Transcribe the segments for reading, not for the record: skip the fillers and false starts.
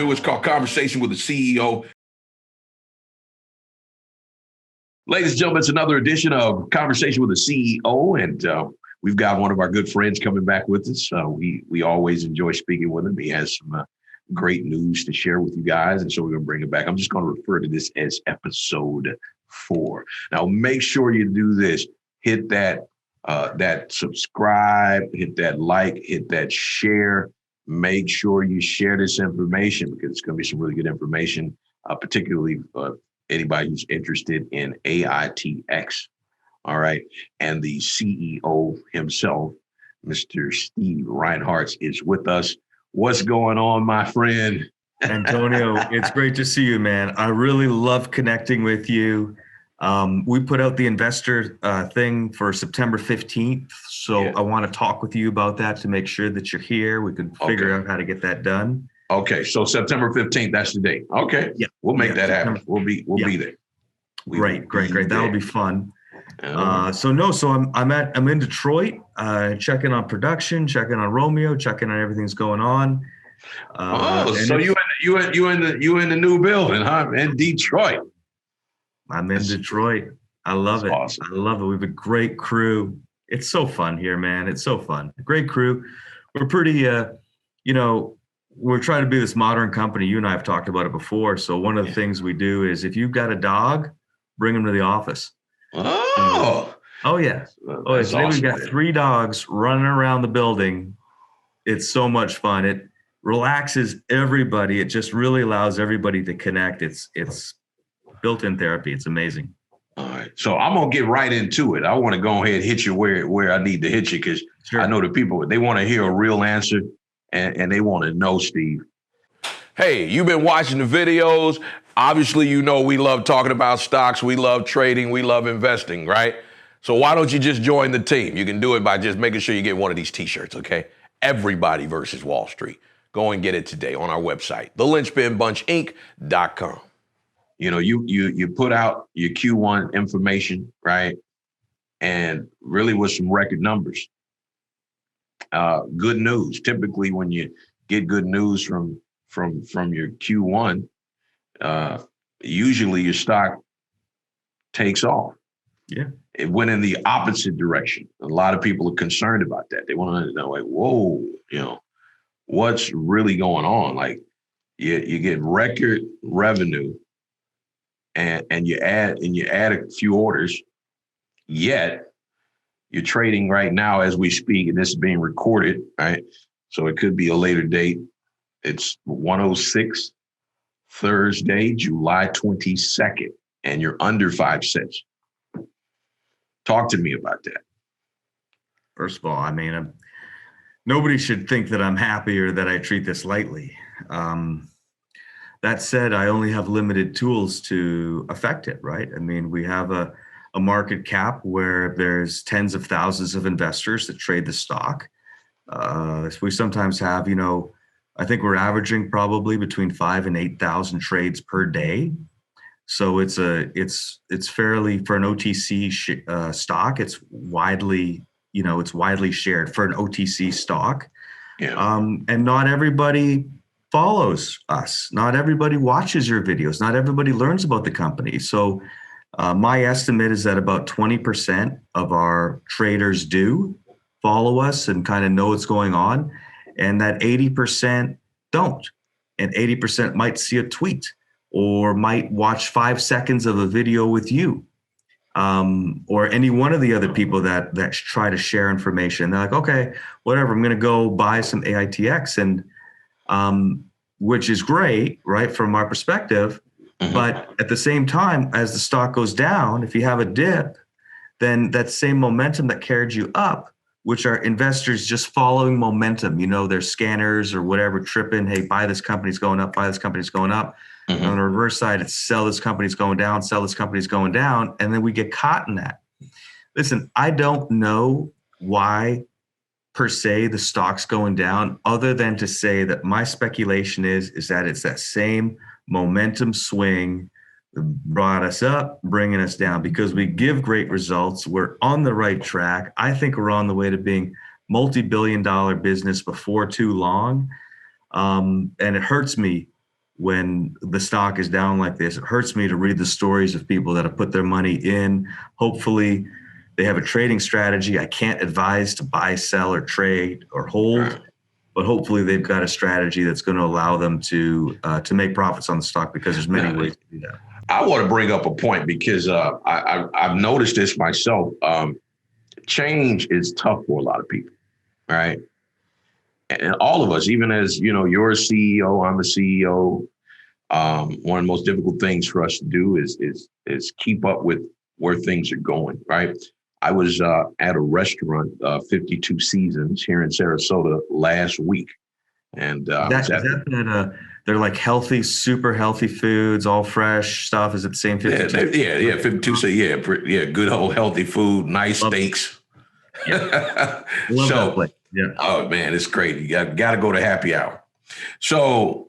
do. It's called Conversation with the CEO. Ladies and gentlemen, it's another edition of Conversation with the CEO, and we've got one of our good friends coming back with us. We always enjoy speaking with him. He has some great news to share with you guys, and so we're going to bring it back. I'm just going to refer to this as episode 4. Now, make sure you do this. Hit that subscribe, hit that like, hit that share. Make sure you share this information because it's going to be some really good information, particularly anybody who's interested in AITX. All right. And the CEO himself, Mr. Steve Reinharz, is with us. What's going on, my friend? Antonio, it's great to see you, man. I really love connecting with you. We put out the investor thing for September 15th. So yeah. I want to talk with you about that to make sure that you're here. We can figure out how to get that done. Okay. So September 15th, that's the date. Okay. Yeah. We'll make that happen. We'll be there. Great. That'll be fun. So I'm in Detroit, checking on production, checking on Romeo, checking on everything's going on. So you in the new building, huh? In Detroit. I'm in Detroit. I love it. Awesome. I love it. We have a great crew. It's so fun here, man. It's so fun. Great crew. We're pretty, we're trying to be this modern company. You and I have talked about it before. So one of the things we do is if you've got a dog, bring him to the office. Oh yeah. Today we've got 3 dogs running around the building. It's so much fun. It relaxes everybody. It just really allows everybody to connect. It's built-in therapy. It's amazing. All right. So I'm going to get right into it. I want to go ahead and hit you where I need to hit you because I know the people, they want to hear a real answer and they want to know, Steve. Hey, you've been watching the videos. Obviously, you know we love talking about stocks. We love trading. We love investing, right? So why don't you just join the team? You can do it by just making sure you get one of these T-shirts, okay? Everybody versus Wall Street. Go and get it today on our website, thelinchpinbunch.inc.com. You know, you put out your Q1 information, right? And really with some record numbers. Good news. Typically, when you get good news from your Q1, usually your stock takes off. Yeah. It went in the opposite direction. A lot of people are concerned about that. They want to know, like, whoa, what's really going on? Like, you get record revenue. And you add a few orders, yet you're trading right now as we speak, and this is being recorded, right? So it could be a later date. It's 1:06 Thursday, July 22nd, and you're under 5 cents. Talk to me about that. First of all, I mean, nobody should think that I'm happy or that I treat this lightly. That said, I only have limited tools to affect it, right? I mean, we have a market cap where there's tens of thousands of investors that trade the stock. We sometimes have, I think we're averaging probably between 5,000 and 8,000 trades per day. So it's fairly, for an OTC stock, it's widely shared for an OTC stock. Yeah. And not everybody follows us. Not everybody watches your videos. Not everybody learns about the company. So my estimate is that about 20% of our traders do follow us and kind of know what's going on, and that 80% don't. And 80% might see a tweet or might watch 5 seconds of a video with you or any one of the other people that try to share information. They're like, okay, whatever, I'm going to go buy some AITX, and which is great, right, from our perspective. Mm-hmm. But at the same time, as the stock goes down, if you have a dip, then that same momentum that carried you up, which are investors just following momentum, their scanners or whatever tripping, hey, buy this company's going up, buy this company's going up. Mm-hmm. On the reverse side, it's sell this company's going down, sell this company's going down. And then we get caught in that. Listen, I don't know why per se the stock's going down, other than to say that my speculation is that it's that same momentum swing that brought us up, bringing us down, because we give great results. We're on the right track. I think we're on the way to being multi-billion-dollar business before too long. And it hurts me when the stock is down like this. It hurts me to read the stories of people that have put their money in. Hopefully they have a trading strategy. I can't advise to buy, sell, or trade or hold, but hopefully they've got a strategy that's going to allow them to make profits on the stock, because there's many ways to do that. I want to bring up a point because I've noticed this myself. Change is tough for a lot of people, right? And all of us, even as you're a CEO, I'm a CEO. One of the most difficult things for us to do is keep up with where things are going, right? I was at a restaurant, 52 Seasons here in Sarasota last week, and they're like healthy, super healthy foods, all fresh stuff. Is it the same 52? Yeah, 52. So yeah, good old healthy food, nice steaks. Yeah. Love that place. Yeah. Oh man, it's great. You got to go to happy hour. So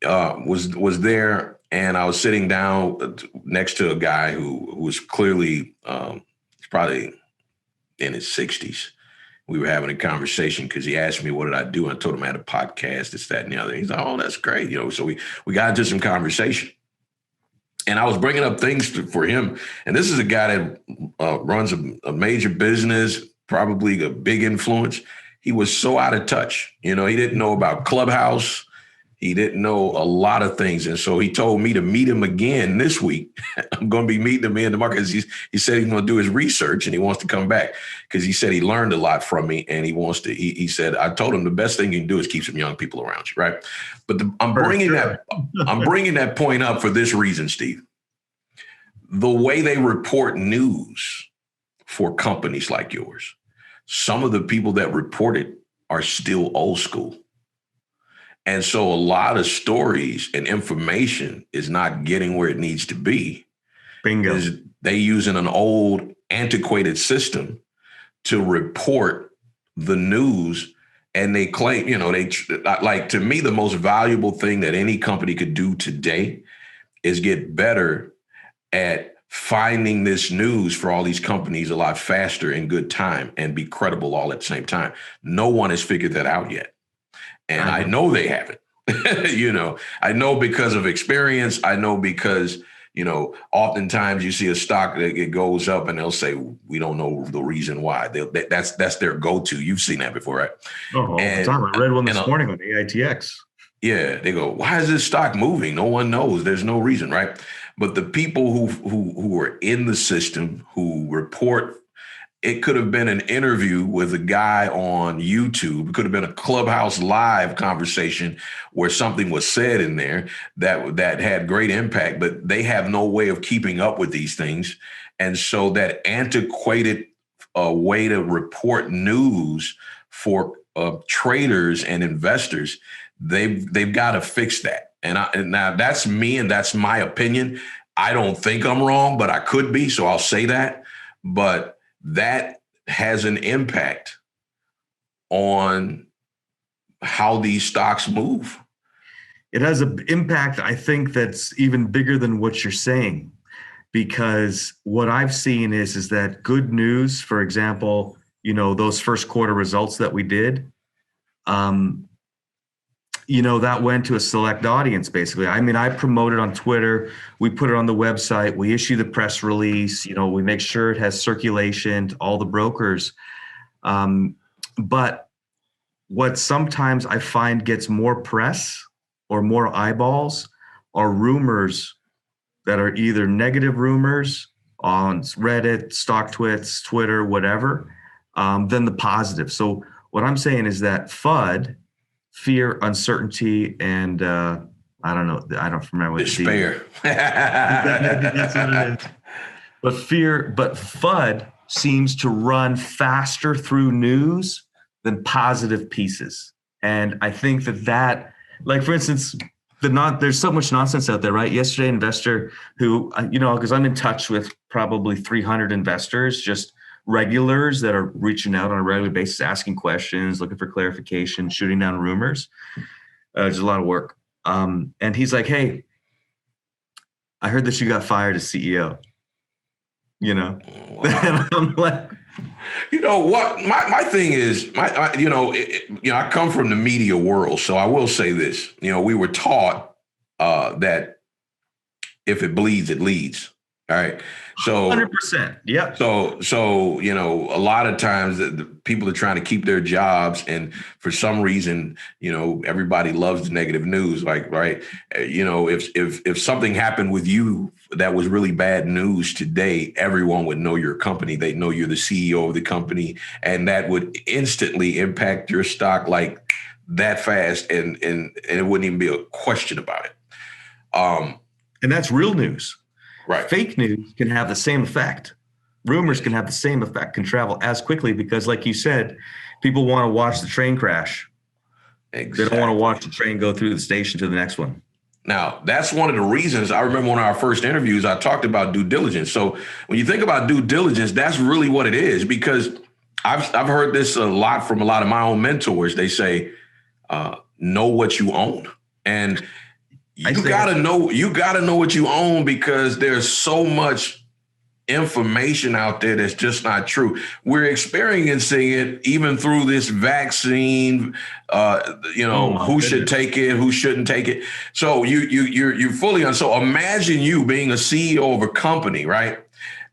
was there, and I was sitting down next to a guy who was clearly probably in his 60s. We were having a conversation because he asked me what did I do. I told him I had a podcast, this, that, and the other. He's like, "Oh, that's great." So we got into some conversation, and I was bringing up things for him. And this is a guy that runs a major business, probably a big influence. He was so out of touch. He didn't know about Clubhouse. He didn't know a lot of things. And so he told me to meet him again this week. I'm going to be meeting him in the market. He said he's going to do his research and he wants to come back because he said he learned a lot from me and he wants to. He said, I told him the best thing you can do is keep some young people around you, right? But I'm bringing that point up for this reason, Steve. The way they report news for companies like yours, some of the people that report it are still old school. And so a lot of stories and information is not getting where it needs to be. Bingo. They using an old, antiquated system to report the news. And they claim, to me, the most valuable thing that any company could do today is get better at finding this news for all these companies a lot faster in good time and be credible all at the same time. No one has figured that out yet. And I know they haven't. I know because of experience. I know because, oftentimes you see a stock that it goes up and they'll say, we don't know the reason why. That's their go-to. You've seen that before, right? All the time. I read one this morning on AITX. Yeah, they go, why is this stock moving? No one knows. There's no reason, right? But the people who are in the system, who report, it could have been an interview with a guy on YouTube. It could have been a Clubhouse live conversation where something was said in there that had great impact, but they have no way of keeping up with these things. And so that antiquated way to report news for traders and investors, they've got to fix that. And now that's me and that's my opinion. I don't think I'm wrong, but I could be. So I'll say that. But that has an impact on how these stocks move. It has an impact, I think, that's even bigger than what you're saying, because what I've seen is that good news, for example, those first quarter results that we did, that went to a select audience, basically. I mean, I promote it on Twitter. We put it on the website. We issue the press release. We make sure it has circulation to all the brokers. But what sometimes I find gets more press or more eyeballs are rumors that are either negative rumors on Reddit, StockTwits, Twitter, whatever, than the positive. So what I'm saying is that FUD, fear, uncertainty, and I don't know. I don't remember what despair. That's what it is. But FUD seems to run faster through news than positive pieces. And I think that, like, for instance, there's so much nonsense out there, right? Yesterday, an investor who, because I'm in touch with probably 300 investors, just regulars that are reaching out on a regular basis, asking questions, looking for clarification, shooting down rumors. There's a lot of work. And he's like, "Hey, I heard that you got fired as CEO." Wow. And I'm like, what? My thing is, I come from the media world, so I will say this. We were taught that if it bleeds, it leads. All right. So 100%. Yep. So, a lot of times the people are trying to keep their jobs. And for some reason, everybody loves the negative news. Like, right. If something happened with you that was really bad news today, everyone would know your company. They'd know you're the CEO of the company. And that would instantly impact your stock like that fast. And it wouldn't even be a question about it. And that's real news. Right. Fake news can have the same effect. Rumors can have the same effect, can travel as quickly because, like you said, people want to watch the train crash. Exactly. They don't want to watch the train go through the station to the next one. Now, that's one of the reasons. I remember one of our first interviews, I talked about due diligence. So when you think about due diligence, that's really what it is, because I've heard this a lot from a lot of my own mentors. They say, know what you own. And you gotta know what you own, because there's so much information out there that's just not true. We're experiencing it even through this vaccine. Who should take it, who shouldn't take it. So you're fully on. So imagine you being a CEO of a company, right?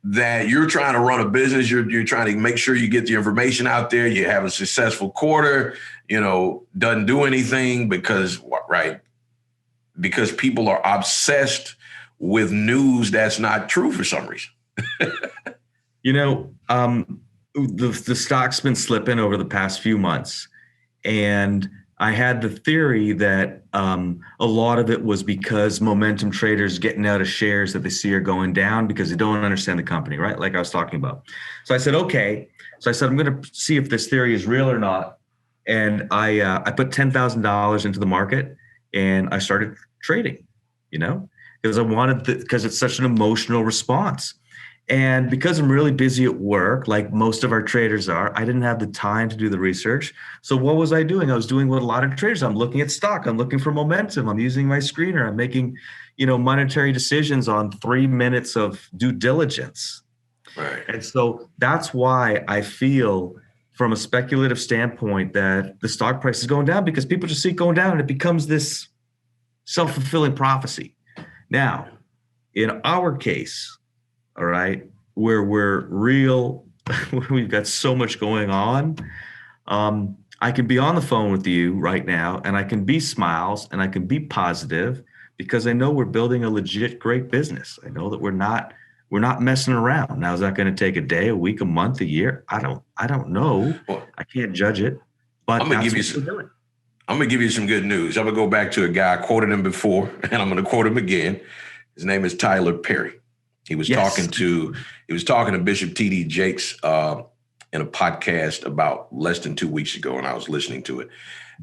That you're trying to run a business. You're trying to make sure you get the information out there. You have a successful quarter. Doesn't do anything because people are obsessed with news that's not true for some reason. The stock's been slipping over the past few months. And I had the theory that a lot of it was because momentum traders getting out of shares that they see are going down because they don't understand the company, right? Like I was talking about. So I said, okay. So I said, I'm going to see if this theory is real or not. And I put $10,000 into the market. And I started trading, because I wanted because it's such an emotional response. And because I'm really busy at work, like most of our traders are, I didn't have the time to do the research. So what was I doing? I was doing what a lot of traders, I'm looking at stock. I'm looking for momentum. I'm using my screener. I'm making, monetary decisions on 3 minutes of due diligence. Right. And so that's why I feel from a speculative standpoint that the stock price is going down, because people just see it going down and it becomes this self-fulfilling prophecy. Now, in our case, all right, where we're real, we've got so much going on. I can be on the phone with you right now and I can be smiles and I can be positive because I know we're building a legit great business. I know that we're not messing around. Now, is that going to take a day, a week, a month, a year? I don't know. Well, I can't judge it, but I'm going to give you some good news. I'm going to go back to a guy. I quoted him before, and I'm going to quote him again. His name is Tyler Perry. He was talking to Bishop T.D. Jakes in a podcast about less than 2 weeks ago, and I was listening to it.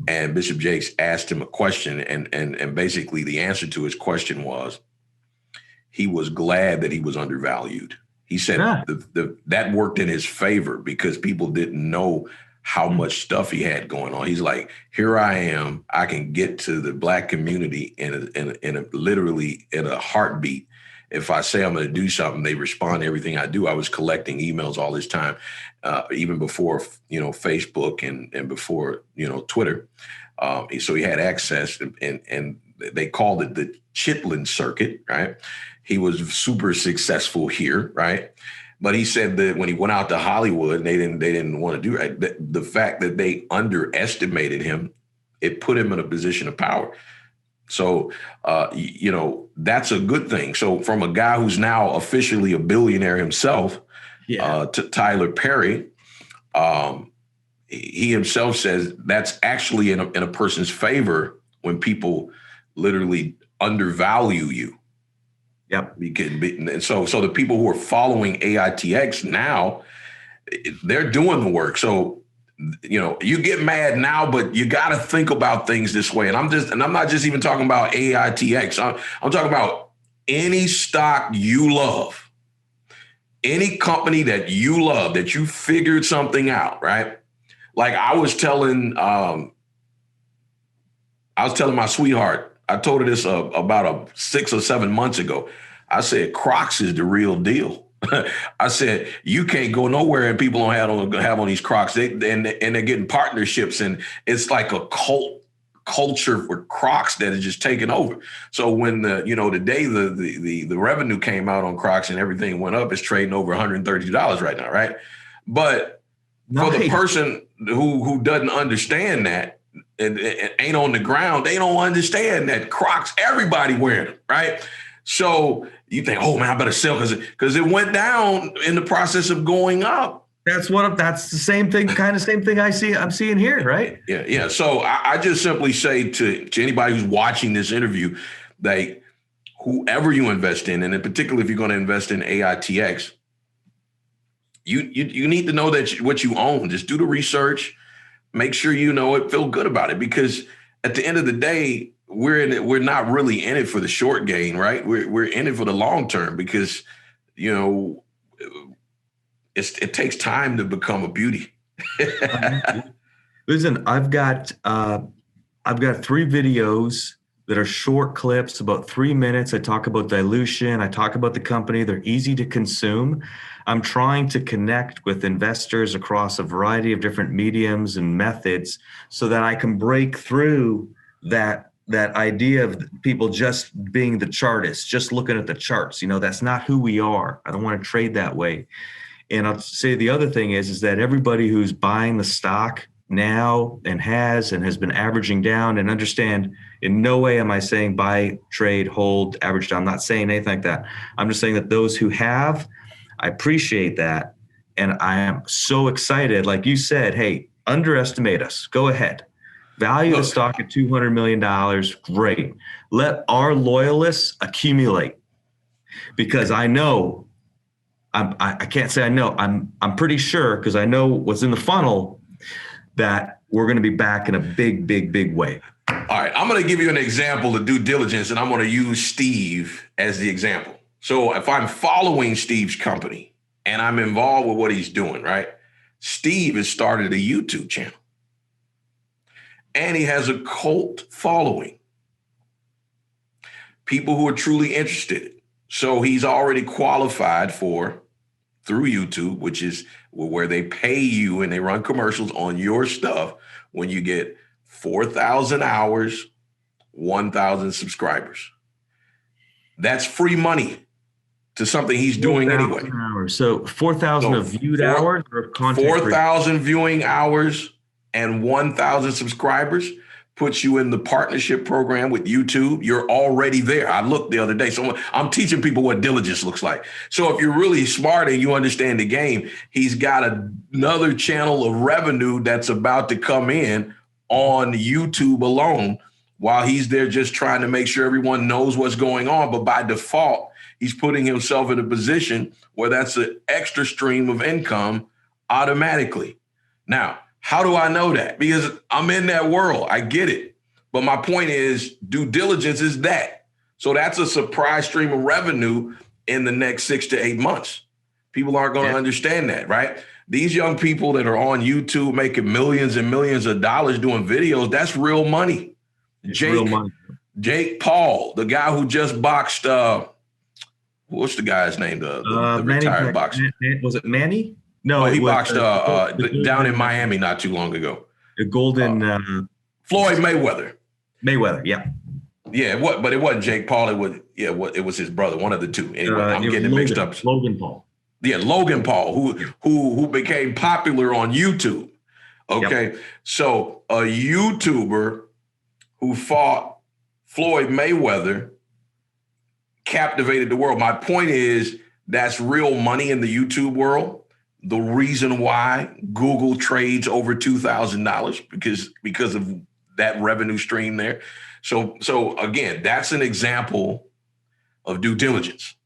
And Bishop Jakes asked him a question, and basically the answer to his question was he was glad that he was undervalued. He said that worked in his favor because people didn't know how much stuff he had going on. He's like, here I am. I can get to the Black community literally in a heartbeat. If I say I'm going to do something, they respond to everything I do. I was collecting emails all this time, even before, Facebook and before, Twitter. So he had access and they called it the Chitlin circuit, right? He was super successful here, right? But he said that when he went out to Hollywood, they didn't want to do it. The fact that they underestimated him, it put him in a position of power. So, that's a good thing. So from a guy who's now officially a billionaire himself, to Tyler Perry, he himself says that's actually in a person's favor when people literally undervalue you. Yep. And so the people who are following AITX now, they're doing the work. So, you get mad now, but you got to think about things this way. And I'm not just even talking about AITX. I'm talking about any stock you love, any company that you love, that you figured something out, right? Like I was telling my sweetheart, I told her this about 6 or 7 months ago. I said, Crocs is the real deal. I said, you can't go nowhere and people don't have on these Crocs. They're getting partnerships, and it's like a culture for Crocs that is just taking over. So when the day the revenue came out on Crocs and everything went up, it's trading over $132 right now, right? But for the person who doesn't understand that and ain't on the ground, they don't understand that Crocs, everybody wearing them, right? So you think, oh man, I better sell because it went down in the process of going up. That's the same thing I'm seeing here, right? Yeah. So I just simply say to anybody who's watching this interview, that whoever you invest in, and in particular, if you're going to invest in AITX, you need to know that what you own. Just do the research, make sure you know it, feel good about it, because at the end of the day, we're not really in it for the short gain, right? We're in it for the long term, because it takes time to become a beauty. Listen, I've got 3 videos that are short clips, about 3 minutes. I talk about dilution. I talk about the company. They're easy to consume. I'm trying to connect with investors across a variety of different mediums and methods so that I can break through that idea of people just being the chartists, just looking at the charts. That's not who we are. I don't want to trade that way. And I'll say the other thing is that everybody who's buying the stock now and has been averaging down, and understand, in no way am I saying buy, trade, hold, average down. I'm not saying anything like that. I'm just saying that those who have, I appreciate that. And I am so excited. Like you said, hey, underestimate us. Go ahead. Value the stock at $200 million. Great. Let our loyalists accumulate, because I know, I can't say I know. I'm pretty sure, because I know what's in the funnel, that we're going to be back in a big, big, big way. All right, I'm going to give you an example of due diligence, and I'm going to use Steve as the example. So if I'm following Steve's company and I'm involved with what he's doing, right? Steve has started a YouTube channel, and he has a cult following, people who are truly interested. So he's already qualified through YouTube, which is where they pay you and they run commercials on your stuff, when you get 4,000 hours, 1,000 subscribers. That's free money to something he's doing anyway. Hours. So 4,000 of viewed hours or content? 4,000 viewing hours and 1,000 subscribers puts you in the partnership program with YouTube. You're already there. I looked the other day. So I'm teaching people what diligence looks like. So if you're really smart and you understand the game, he's got another channel of revenue that's about to come in on YouTube alone, while he's there just trying to make sure everyone knows what's going on. But by default, he's putting himself in a position where that's an extra stream of income automatically. Now, how do I know that? Because I'm in that world. I get it. But my point is, due diligence is that. So that's a surprise stream of revenue in the next 6 to 8 months. People aren't going to understand that, right? These young people that are on YouTube making millions and millions of dollars doing videos, that's real money. Jake Paul, the guy who just boxed, what's the guy's name? The retired boxer. Was it Manny? No, he boxed down in Miami not too long ago. The golden Floyd Mayweather. Mayweather, yeah. Yeah, but it wasn't Jake Paul. It was his brother, one of the two. Anyway, I'm getting it mixed up. Logan Paul. Yeah, Logan Paul, who became popular on YouTube. Okay, so a YouTuber who fought Floyd Mayweather captivated the world. My point is, that's real money in the YouTube world. The reason why Google trades over $2,000 because of that revenue stream there. So again, that's an example of due diligence.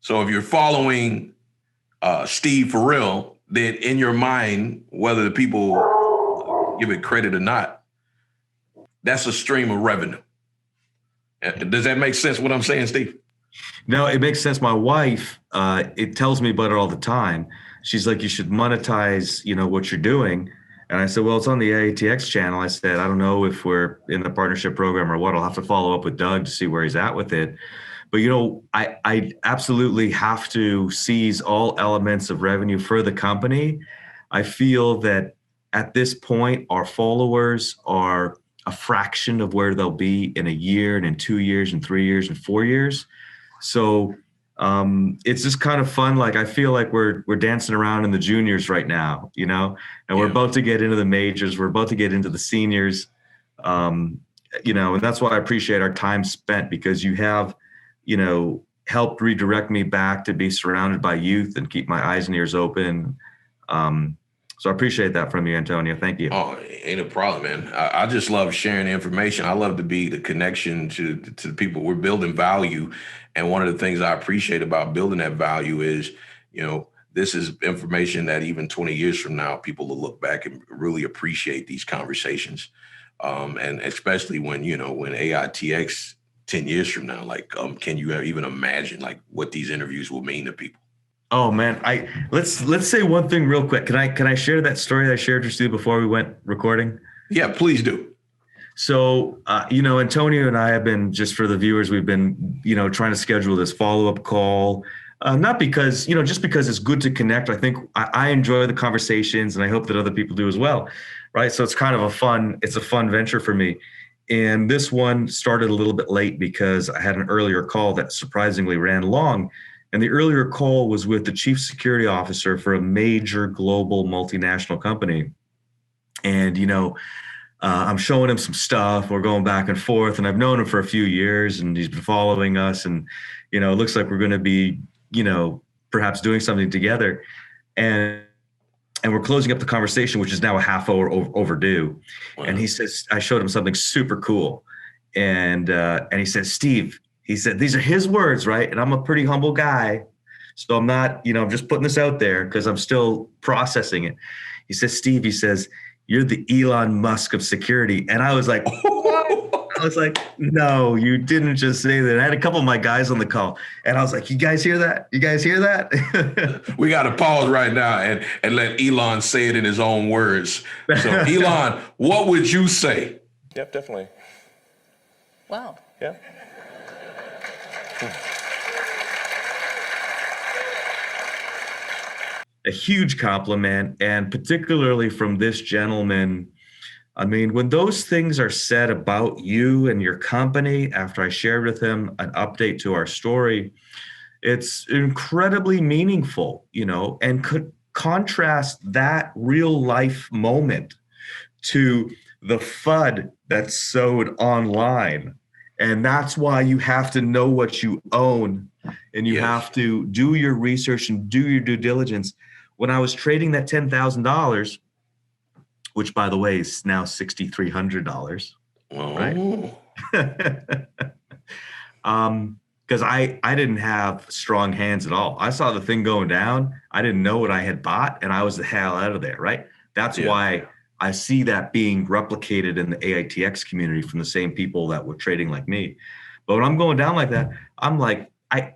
So if you're following Steve for real, then in your mind, whether the people give it credit or not, that's a stream of revenue. Does that make sense what I'm saying, Steve? No, it makes sense. My wife, it tells me about it all the time. She's like, you should monetize, what you're doing. And I said, well, it's on the AITX channel. I said, I don't know if we're in the partnership program or what. I'll have to follow up with Doug to see where he's at with it. But, I absolutely have to seize all elements of revenue for the company. I feel that at this point, our followers are a fraction of where they'll be in a year and in 2 years and 3 years and 4 years. So it's just kind of fun. Like, I feel like we're dancing around in the juniors right now, and we're about to get into the majors. We're about to get into the seniors, and that's why I appreciate our time spent, because you have, helped redirect me back to be surrounded by youth and keep my eyes and ears open. So I appreciate that from you, Antonio. Thank you. Oh, ain't a problem, man. I just love sharing information. I love to be the connection to the people. We're building value. And one of the things I appreciate about building that value is, this is information that even 20 years from now, people will look back and really appreciate these conversations. And especially when AITX 10 years from now, can you even imagine what these interviews will mean to people? Oh man, let's say one thing real quick. Can I share that story that I shared with you before we went recording? Yeah, please do. So, Antonio and I have been, just for the viewers, we've been, trying to schedule this follow-up call. Not because, just because it's good to connect. I think I enjoy the conversations, and I hope that other people do as well, right? So it's kind of a fun venture for me. And this one started a little bit late because I had an earlier call that surprisingly ran long. And the earlier call was with the chief security officer for a major global multinational company. And, I'm showing him some stuff. We're going back and forth, and I've known him for a few years, and he's been following us. And, it looks like we're going to be, perhaps doing something together. And we're closing up the conversation, which is now a half hour overdue. Wow. And he says, I showed him something super cool. And he says, Steve, he said, these are his words, right? And I'm a pretty humble guy. So I'm not, I'm just putting this out there because I'm still processing it. He says, Steve, he says, you're the Elon Musk of security. And I was like, what? I was like, no, you didn't just say that. I had a couple of my guys on the call, and I was like, you guys hear that? You guys hear that? We got to pause right now and let Elon say it in his own words. So Elon, what would you say? Yep, definitely. Wow. Yeah. A huge compliment, and particularly from this gentleman. I mean, when those things are said about you and your company, after I shared with him an update to our story, it's incredibly meaningful, and could contrast that real life moment to the FUD that's sowed online. And that's why you have to know what you own, and you have to do your research and do your due diligence. When I was trading that $10,000, which by the way is now $6,300, right? Because I didn't have strong hands at all. I saw the thing going down. I didn't know what I had bought, and I was the hell out of there, right? That's why I see that being replicated in the AITX community from the same people that were trading like me. But when I'm going down like that, I'm like,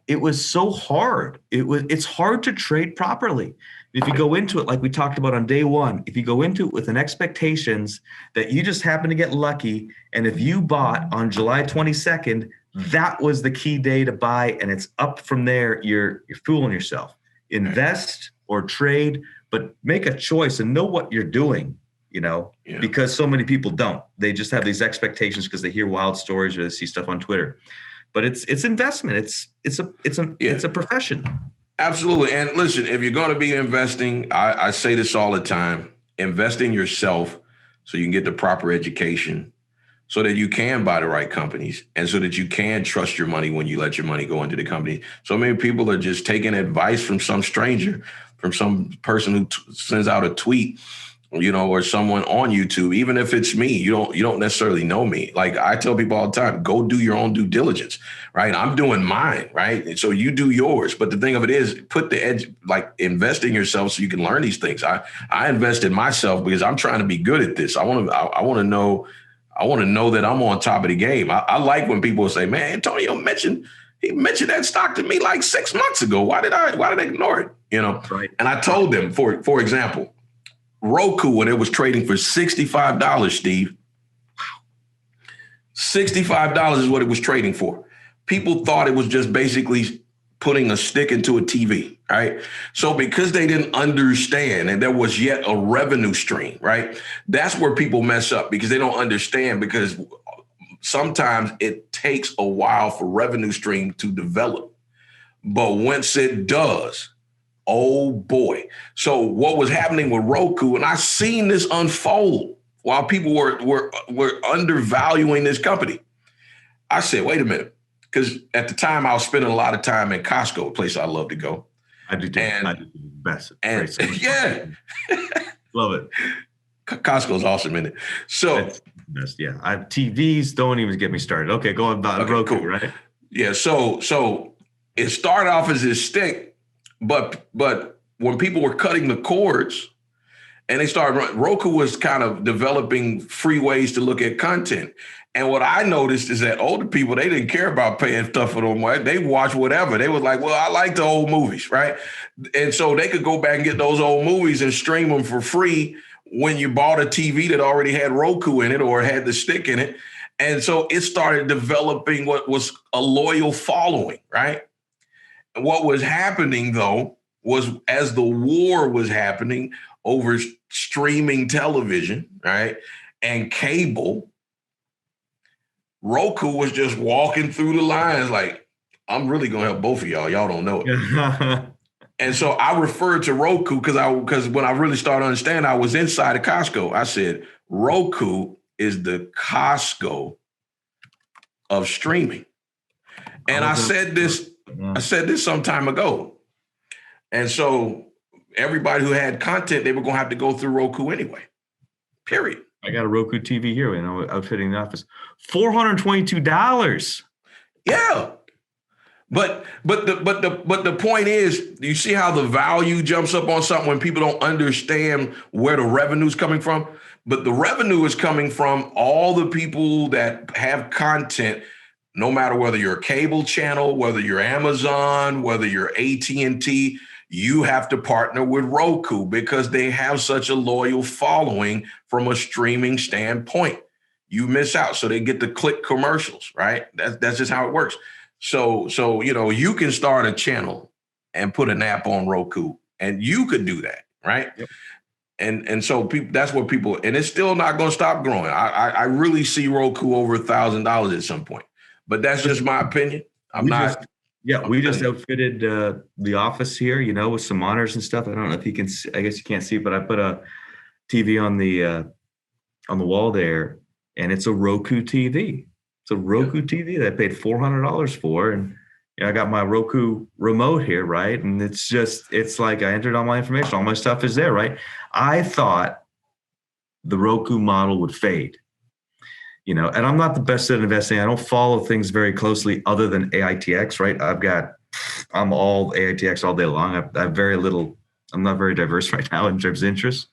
it was so hard. It's hard to trade properly. If you go into it, like we talked about on day one, if you go into it with an expectations that you just happen to get lucky, and if you bought on July 22nd, that was the key day to buy, and it's up from there, you're fooling yourself. Invest or trade, but make a choice and know what you're doing, because so many people don't. They just have these expectations because they hear wild stories or they see stuff on Twitter. But it's investment. It's a profession. Absolutely. And listen, if you're going to be investing, I say this all the time, invest in yourself so you can get the proper education, so that you can buy the right companies, and so that you can trust your money when you let your money go into the company. So many people are just taking advice from some stranger, from some person who sends out a tweet, or someone on YouTube. Even if it's me, you don't necessarily know me. Like I tell people all the time, go do your own due diligence, right? I'm doing mine, right? And so you do yours. But the thing of it is, put the edge, like invest in yourself so you can learn these things. I invest in myself because I'm trying to be good at this. I want to know that I'm on top of the game. I like when people say, man, Antonio mentioned that stock to me like 6 months ago. Why did I ignore it? Right. And I told them, for example, Roku, when it was trading for $65, Steve. Wow. $65 is what it was trading for. People thought it was just basically putting a stick into a TV, right? So because they didn't understand and there was yet a revenue stream, right? That's where people mess up because they don't understand, because sometimes it takes a while for revenue stream to develop. But once it does, oh boy. So what was happening with Roku, and I seen this unfold while people were undervaluing this company. I said, wait a minute. Because at the time I was spending a lot of time in Costco, a place I love to go. I do too. I do too. Best. And yeah. Love it. Costco's awesome, isn't it? So it's best, yeah. TVs, don't even get me started. Okay, go on about Roku, cool. Right? Yeah, so it started off as this stick, but when people were cutting the cords and they started, Roku was kind of developing free ways to look at content. And what I noticed is that older people, they didn't care about paying stuff for them. They watch whatever. They was like, well, I like the old movies, right? And so they could go back and get those old movies and stream them for free when you bought a TV that already had Roku in it or had the stick in it. And so it started developing what was a loyal following, right? And what was happening, though, was as the war was happening over streaming television, right, and cable, Roku was just walking through the lines like, I'm really going to help both of y'all. Y'all don't know it. And so I referred to Roku because when I really started to understand, I was inside of Costco. I said, Roku is the Costco of streaming. And I said this some time ago. And so everybody who had content, they were going to have to go through Roku anyway, period. I got a Roku TV here, and I'm outfitting the office. $422. Yeah, but the point is, you see how the value jumps up on something when people don't understand where the revenue's coming from. But the revenue is coming from all the people that have content, no matter whether you're a cable channel, whether you're Amazon, whether you're AT&T. You have to partner with Roku because they have such a loyal following from a streaming standpoint. You miss out. So they get to click commercials, right? That's just how it works. So you can start a channel and put an app on Roku, and you could do that, right? Yep. And so people, that's what people, and it's still not going to stop growing. I really see Roku over $1,000 at some point, but that's just my opinion. We just outfitted the office here, with some monitors and stuff. I don't know if you can see, I guess you can't see, but I put a TV on the wall there, and it's a Roku TV. It's a Roku TV that I paid $400 for. And I got my Roku remote here, right? And it's like I entered all my information. All my stuff is there, right? I thought the Roku model would fade. And I'm not the best at investing. I don't follow things very closely other than AITX, right? I'm all AITX all day long. I have very little, I'm not very diverse right now in terms of interests.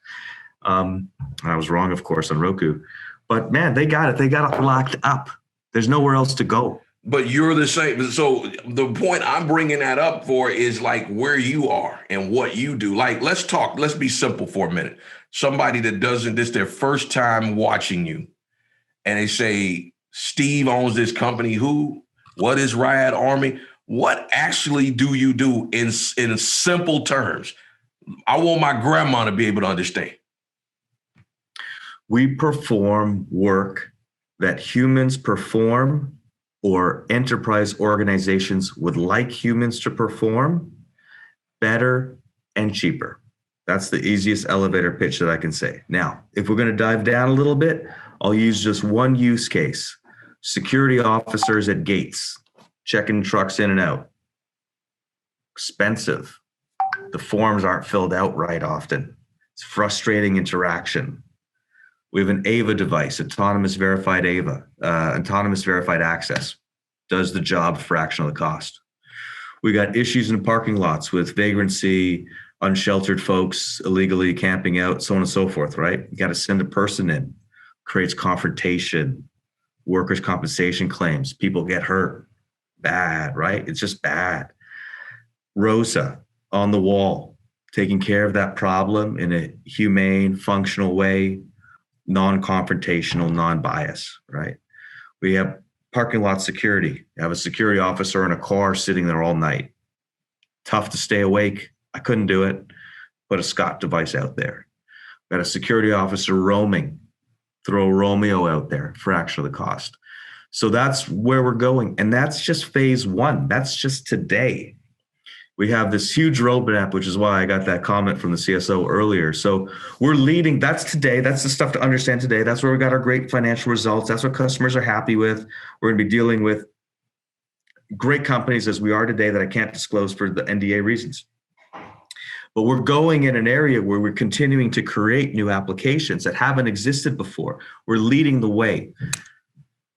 I was wrong, of course, on Roku. But man, they got it. They got it locked up. There's nowhere else to go. But you're the same. So the point I'm bringing that up for is like where you are and what you do. Like, let's be simple for a minute. Somebody that this their first time watching you. And they say, Steve owns this company. What is Riot Army? What actually do you do in simple terms? I want my grandma to be able to understand. We perform work that humans perform or enterprise organizations would like humans to perform better and cheaper. That's the easiest elevator pitch that I can say. Now, if we're going to dive down a little bit, I'll use just one use case. Security officers at gates, checking trucks in and out. Expensive. The forms aren't filled out right often. It's frustrating interaction. We have an AVA device, autonomous verified access. Does the job fraction of the cost. We got issues in parking lots with vagrancy, unsheltered folks illegally camping out, so on and so forth, right? You got to send a person in. Creates confrontation, workers' compensation claims, people get hurt. Bad, right? It's just bad. ROSA on the wall, taking care of that problem in a humane, functional way, non-confrontational, non-bias, right? We have parking lot security. You have a security officer in a car sitting there all night. Tough to stay awake. I couldn't do it. Put a Scott device out there. Got a security officer roaming. Throw Romeo out there, fraction of the cost. So that's where we're going. And that's just phase one. That's just today. We have this huge roadmap, which is why I got that comment from the CSO earlier. So we're leading. That's today. That's the stuff to understand today. That's where we got our great financial results. That's what customers are happy with. We're going to be dealing with great companies as we are today that I can't disclose for the NDA reasons. But we're going in an area where we're continuing to create new applications that haven't existed before. We're leading the way.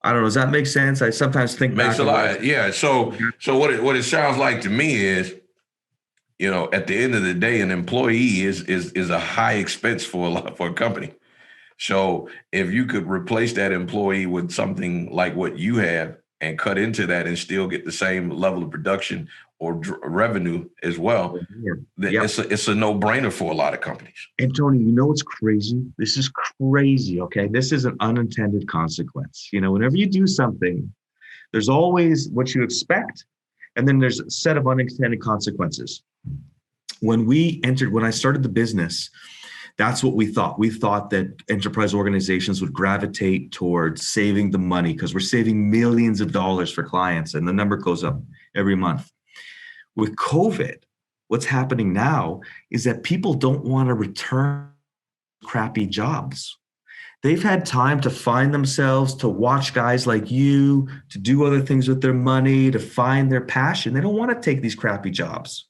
I don't know. Does that make sense? I sometimes think makes a lot. Yeah. So what it sounds like to me is, at the end of the day, an employee is a high expense for a company. So if you could replace that employee with something like what you have and cut into that and still get the same level of production or revenue as well, it's a no-brainer for a lot of companies. And Tony, what's crazy? This is crazy, okay? This is an unintended consequence. Whenever you do something, there's always what you expect, and then there's a set of unintended consequences. When I started the business, that's what we thought. We thought that enterprise organizations would gravitate towards saving the money because we're saving millions of dollars for clients, and the number goes up every month. With COVID, what's happening now is that people don't want to return crappy jobs. They've had time to find themselves, to watch guys like you, to do other things with their money, to find their passion. They don't want to take these crappy jobs.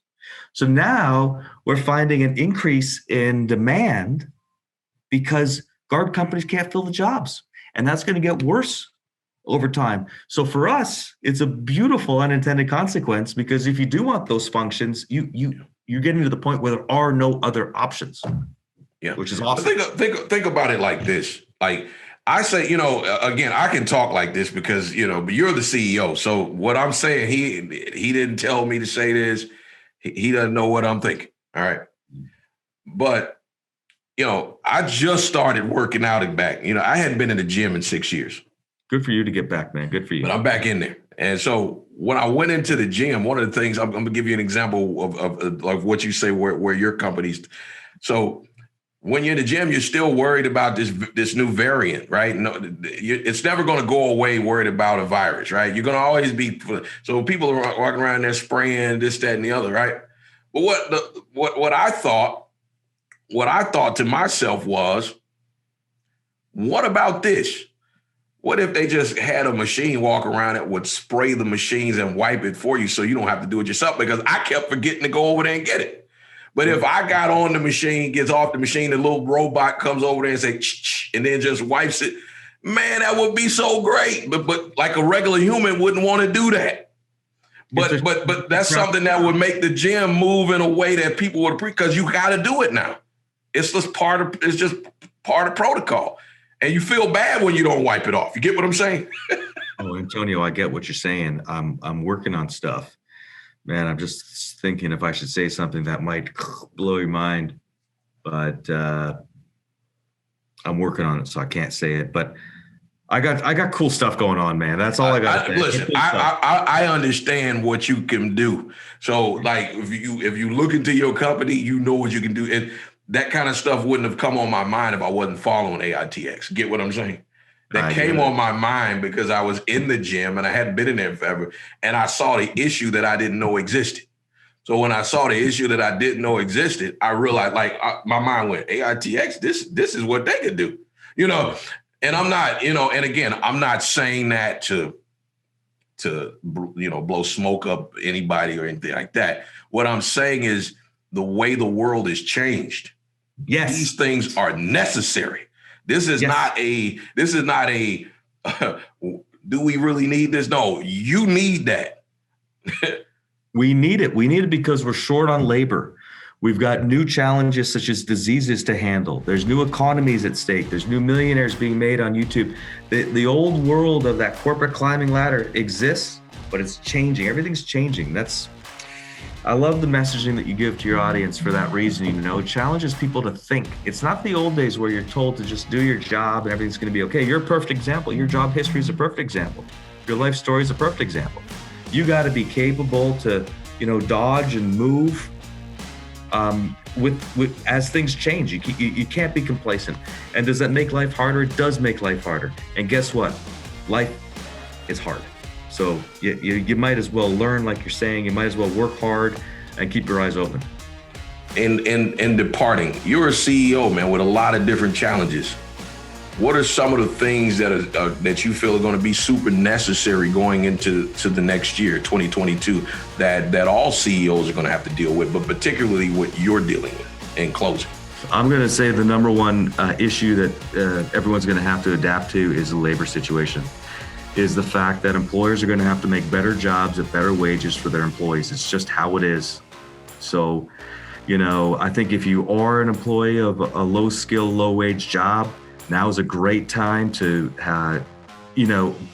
So now we're finding an increase in demand because guard companies can't fill the jobs. And that's going to get worse over time. So for us, it's a beautiful unintended consequence, because if you do want those functions, you're getting to the point where there are no other options. Yeah, which is awesome. Think about it like this. Like I say, again, I can talk like this because but you're the CEO. So what I'm saying, he didn't tell me to say this. He doesn't know what I'm thinking. All right, but I just started working out and back. I hadn't been in the gym in 6 years. Good for you to get back, man. Good for you. But I'm back in there. And so when I went into the gym, one of the things, I'm going to give you an example of what you say where your company's. So when you're in the gym, you're still worried about this new variant, right? No, it's never going to go away worried about a virus, right? You're going to always be. So people are walking around there spraying this, that, and the other, right? But what I thought to myself was, what about this? What if they just had a machine walk around that would spray the machines and wipe it for you so you don't have to do it yourself? Because I kept forgetting to go over there and get it. But if I got on the machine, gets off the machine, the little robot comes over there and say, and then just wipes it, man, that would be so great. But like a regular human wouldn't want to do that. But that's something that would make the gym move in a way that people would because you got to do it now. It's just part of protocol. And you feel bad when you don't wipe it off. You get what I'm saying? Oh, Antonio, I get what you're saying. I'm working on stuff. Man, I'm just thinking if I should say something that might blow your mind. But I'm working on it, so I can't say it. But I got cool stuff going on, man. That's all I got. Listen, I understand what you can do. So, like, if you look into your company, you know what you can do. And that kind of stuff wouldn't have come on my mind if I wasn't following AITX. Get what I'm saying? That came on my mind because I was in the gym and I hadn't been in there forever. And I saw the issue that I didn't know existed. So when I saw the issue that I didn't know existed, I realized, my mind went, AITX, this is what they could do. And I'm not, and again, I'm not saying that to blow smoke up anybody or anything like that. What I'm saying is the way the world has changed. Yes. These things are necessary. This is not a, do we really need this? No, you need that. We need it. We need it because we're short on labor. We've got new challenges such as diseases to handle. There's new economies at stake. There's new millionaires being made on YouTube. The old world of that corporate climbing ladder exists, but it's changing. Everything's changing. I love the messaging that you give to your audience for that reason. It challenges people to think. It's not the old days where you're told to just do your job and everything's going to be okay. You're a perfect example. Your job history is a perfect example. Your life story is a perfect example. You got to be capable to dodge and move with as things change. You can't be complacent. And does that make life harder? It does make life harder. And guess what? Life is hard. So you might as well learn, like you're saying. You might as well work hard and keep your eyes open. In departing, you're a CEO, man, with a lot of different challenges. What are some of the things that you feel are going to be super necessary going into the next year, 2022, that all CEOs are going to have to deal with, but particularly what you're dealing with in closing? I'm going to say the number one issue that everyone's going to have to adapt to is the labor situation, is the fact that employers are going to have to make better jobs at better wages for their employees. It's just how it is. So, I think if you are an employee of a low skill, low wage job, now is a great time to,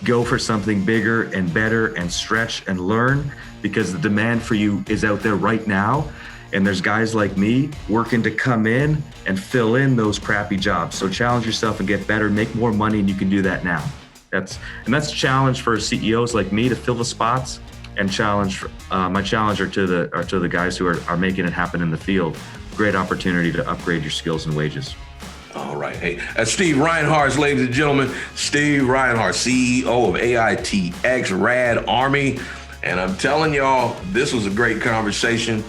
go for something bigger and better and stretch and learn, because the demand for you is out there right now. And there's guys like me working to come in and fill in those crappy jobs. So challenge yourself and get better, make more money, and you can do that now. That's a challenge for CEOs like me to fill the spots, and my challenge are to the guys who are making it happen in the field. Great opportunity to upgrade your skills and wages. All right. Hey, Steve Reinharz, ladies and gentlemen. Steve Reinharz, CEO of AITX Rad Army. And I'm telling y'all, this was a great conversation.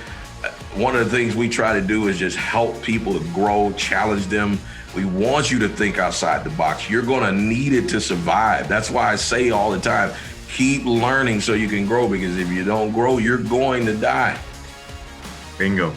One of the things we try to do is just help people to grow, challenge them. We want you to think outside the box. You're going to need it to survive. That's why I say all the time, keep learning so you can grow, because if you don't grow, you're going to die. Bingo.